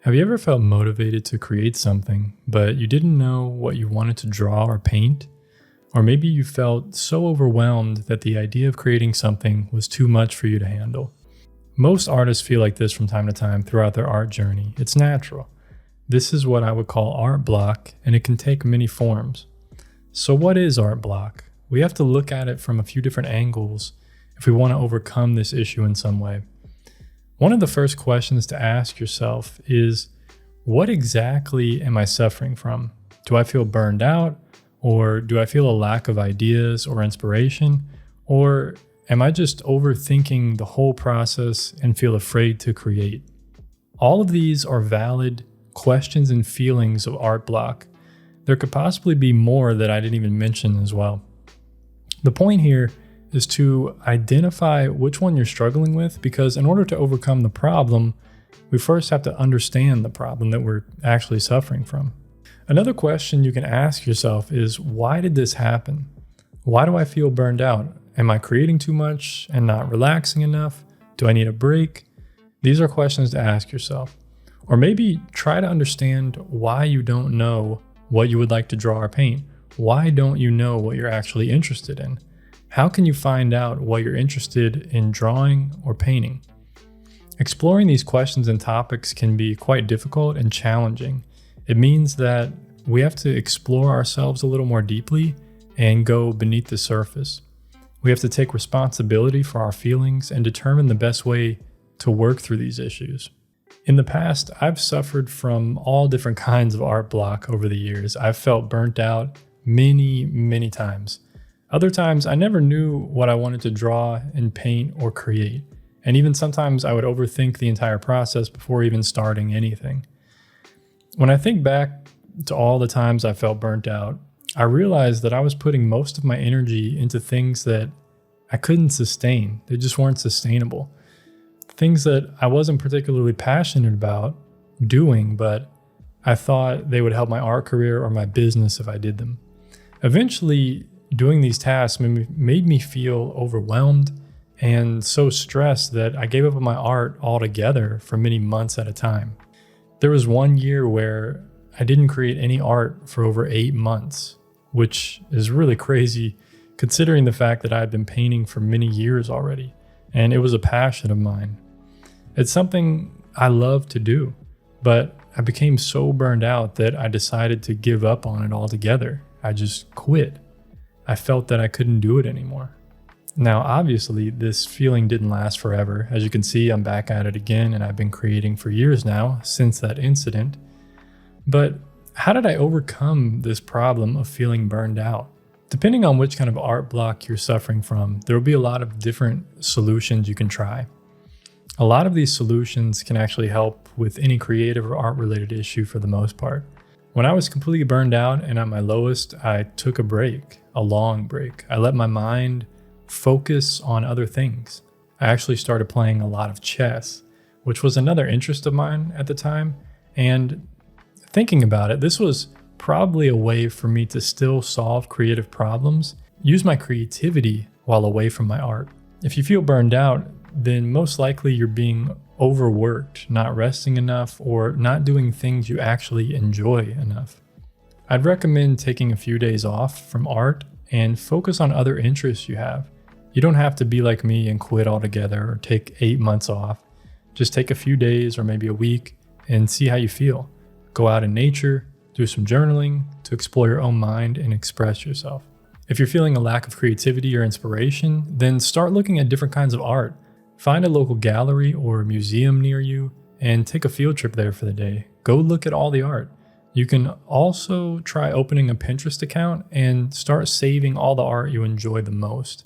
Have you ever felt motivated to create something, but you didn't know what you wanted to draw or paint? Or maybe you felt so overwhelmed that the idea of creating something was too much for you to handle. Most artists feel like this from time to time throughout their art journey. It's natural. This is what I would call art block, and it can take many forms. So what is art block? We have to look at it from a few different angles if we want to overcome this issue in some way. One of the first questions to ask yourself is, what exactly am I suffering from? Do I feel burned out? Or do I feel a lack of ideas or inspiration? Or am I just overthinking the whole process and feel afraid to create? All of these are valid questions and feelings of art block. There could possibly be more that I didn't even mention as well. The point here is to identify which one you're struggling with, because in order to overcome the problem, we first have to understand the problem that we're actually suffering from. Another question you can ask yourself is, why did this happen? Why do I feel burned out? Am I creating too much and not relaxing enough? Do I need a break? These are questions to ask yourself. Or maybe try to understand why you don't know what you would like to draw or paint. Why don't you know what you're actually interested in? How can you find out what you're interested in drawing or painting? Exploring these questions and topics can be quite difficult and challenging. It means that we have to explore ourselves a little more deeply and go beneath the surface. We have to take responsibility for our feelings and determine the best way to work through these issues. In the past, I've suffered from all different kinds of art block over the years. I've felt burnt out many times. Other times, I never knew what I wanted to draw and paint or create. And even sometimes I would overthink the entire process before even starting anything. When I think back to all the times I felt burnt out, I realized that I was putting most of my energy into things that I couldn't sustain. They just weren't sustainable. Things that I wasn't particularly passionate about doing, but I thought they would help my art career or my business if I did them. Eventually, doing these tasks made me feel overwhelmed and so stressed that I gave up on my art altogether for many months at a time. There was one year where I didn't create any art for over 8 months, which is really crazy considering the fact that I had been painting for many years already, and it was a passion of mine. It's something I love to do, but I became so burned out that I decided to give up on it altogether. I just quit. I felt that I couldn't do it anymore. Now, obviously, this feeling didn't last forever. As you can see, I'm back at it again, and I've been creating for years now since that incident. But how did I overcome this problem of feeling burned out? Depending on which kind of art block you're suffering from, there will be a lot of different solutions you can try. A lot of these solutions can actually help with any creative or art-related issue for the most part. When I was completely burned out and at my lowest, I took a break, a long break. I let my mind focus on other things. I actually started playing a lot of chess, which was another interest of mine at the time. And thinking about it, this was probably a way for me to still solve creative problems, use my creativity while away from my art. If you feel burned out, then most likely you're being overworked, not resting enough, or not doing things you actually enjoy enough. I'd recommend taking a few days off from art and focus on other interests you have. You don't have to be like me and quit altogether or take 8 months off. Just take a few days or maybe a week and see how you feel. Go out in nature, do some journaling to explore your own mind and express yourself. If you're feeling a lack of creativity or inspiration, then start looking at different kinds of art. Find a local gallery or museum near you and take a field trip there for the day. Go look at all the art. You can also try opening a Pinterest account and start saving all the art you enjoy the most.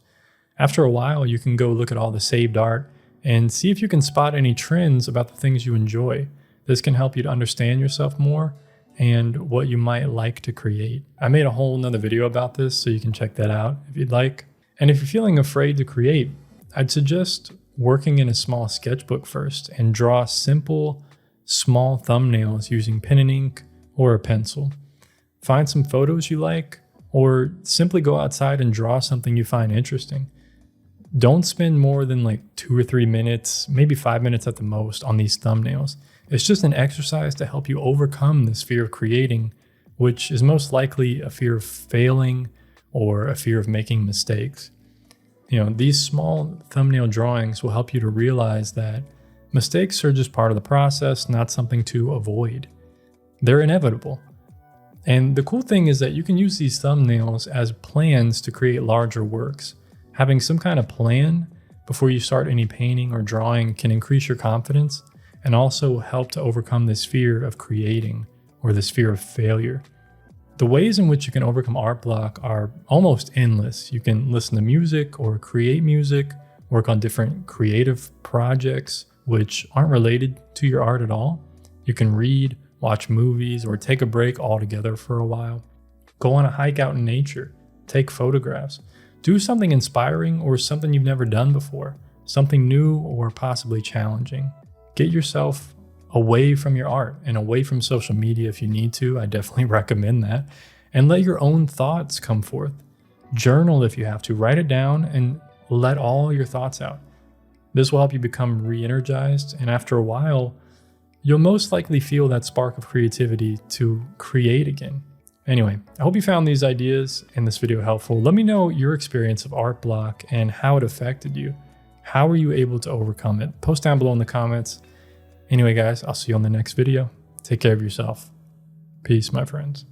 After a while, you can go look at all the saved art and see if you can spot any trends about the things you enjoy. This can help you to understand yourself more and what you might like to create. I made a whole nother video about this, so you can check that out if you'd like. And if you're feeling afraid to create, I'd suggest working in a small sketchbook first and draw simple, small thumbnails using pen and ink or a pencil. Find some photos you like, or simply go outside and draw something you find interesting. Don't spend more than like 2 or 3 minutes, maybe 5 minutes at the most, on these thumbnails. It's just an exercise to help you overcome this fear of creating, which is most likely a fear of failing or a fear of making mistakes. These small thumbnail drawings will help you to realize that mistakes are just part of the process, not something to avoid. They're inevitable. And the cool thing is that you can use these thumbnails as plans to create larger works. Having some kind of plan before you start any painting or drawing can increase your confidence and also help to overcome this fear of creating or this fear of failure. The ways in which you can overcome art block are almost endless. You can listen to music or create music, work on different creative projects which aren't related to your art at all. You can read, watch movies, or take a break altogether for a while. Go on a hike out in nature, take photographs, do something inspiring or something you've never done before, something new or possibly challenging. Get yourself away from your art and away from social media if you need to. I definitely recommend that. And let your own thoughts come forth. Journal if you have to. Write it down and let all your thoughts out. This will help you become re-energized, and after a while, you'll most likely feel that spark of creativity to create again. Anyway, I hope you found these ideas and this video helpful. Let me know your experience of art block and how it affected you. How were you able to overcome it? Post down below in the comments. Anyway, guys, I'll see you on the next video. Take care of yourself. Peace, my friends.